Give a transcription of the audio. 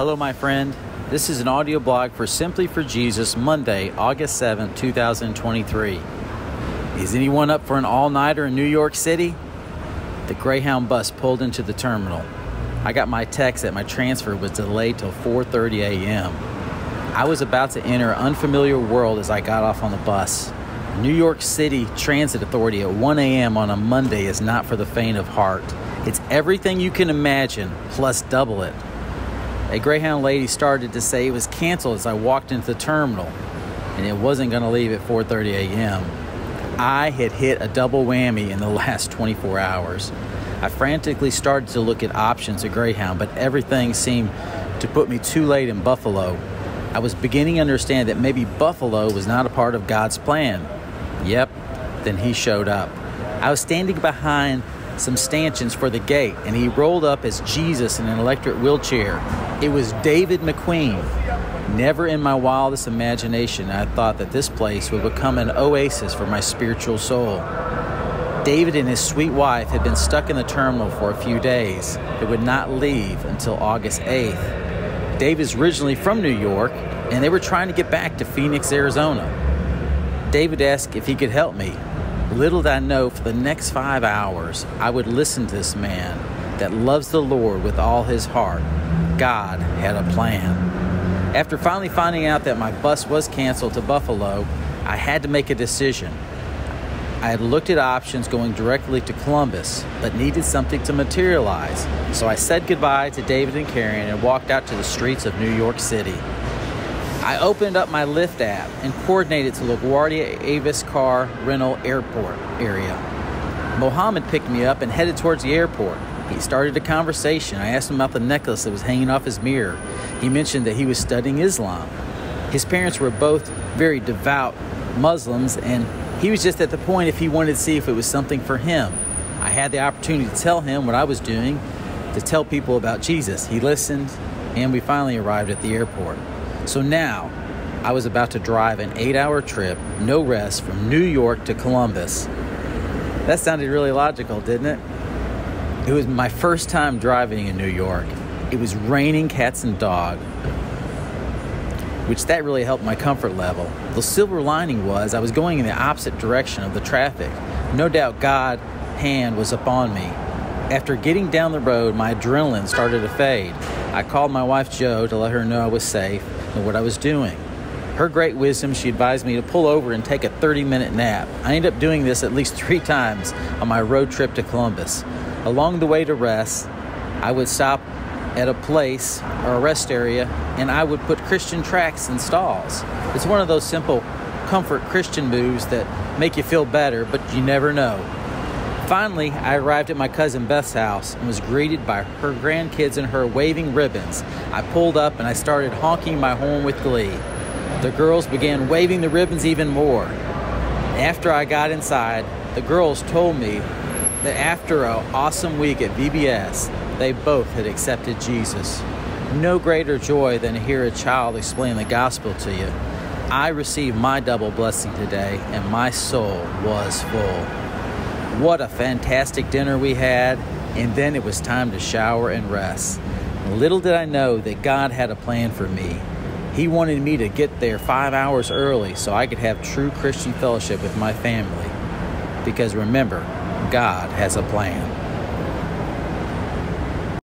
Hello, my friend. This is an audio blog for Simply4Jesus, Monday, August 7th, 2023. Is anyone up for an all-nighter in New York City? The Greyhound bus pulled into the terminal. I got my text that my transfer was delayed till 4:30 a.m. I was about to enter an unfamiliar world as I got off on the bus. New York City Transit Authority at 1 a.m. on a Monday is not for the faint of heart. It's everything you can imagine, plus double it. A Greyhound lady started to say it was canceled as I walked into the terminal, and it wasn't going to leave at 4:30 a.m. I had hit a double whammy in the last 24 hours. I frantically started to look at options at Greyhound, but everything seemed to put me too late in Buffalo. I was beginning to understand that maybe Buffalo was not a part of God's plan. Yep, then he showed up. I was standing behind some stanchions for the gate, and he rolled up as Jesus in an electric wheelchair. It was David McQueen. Never in my wildest imagination I thought that this place would become an oasis for my spiritual soul. David and his sweet wife had been stuck in the terminal for a few days. They would not leave until August 8th. David is originally from New York, and they were trying to get back to Phoenix, Arizona. David asked if he could help me. Little did I know, for the next 5 hours, I would listen to this man that loves the Lord with all his heart. God had a plan. After finally finding out that my bus was canceled to Buffalo, I had to make a decision. I had looked at options going directly to Columbus, but needed something to materialize. So I said goodbye to David and Karen and walked out to the streets of New York City. I opened up my Lyft app and coordinated to LaGuardia Avis car rental airport area. Mohammed picked me up and headed towards the airport. He started a conversation. I asked him about the necklace that was hanging off his mirror. He mentioned that he was studying Islam. His parents were both very devout Muslims, and he was just at the point if he wanted to see if it was something for him. I had the opportunity to tell him what I was doing, to tell people about Jesus. He listened, and we finally arrived at the airport. So now, I was about to drive an 8-hour trip, no rest, from New York to Columbus. That sounded really logical, didn't it? It was my first time driving in New York. It was raining cats and dog, which that really helped my comfort level. The silver lining was I was going in the opposite direction of the traffic. No doubt God's hand was upon me. After getting down the road, my adrenaline started to fade. I called my wife Jo to let her know I was safe and what I was doing. Her great wisdom, she advised me to pull over and take a 30-minute nap. I ended up doing this at least 3 times on my road trip to Columbus. Along the way to rest, I would stop at a place or a rest area, and I would put Christian tracts in stalls. It's one of those simple comfort Christian moves that make you feel better, but you never know. Finally, I arrived at my cousin Beth's house and was greeted by her grandkids and her waving ribbons. I pulled up and I started honking my horn with glee. The girls began waving the ribbons even more. After I got inside, the girls told me that after an awesome week at VBS, they both had accepted Jesus. No greater joy than to hear a child explain the gospel to you. I received my double blessing today, and my soul was full. What a fantastic dinner we had, and then it was time to shower and rest. Little did I know that God had a plan for me. He wanted me to get there 5 hours early so I could have true Christian fellowship with my family. Because remember, God has a plan.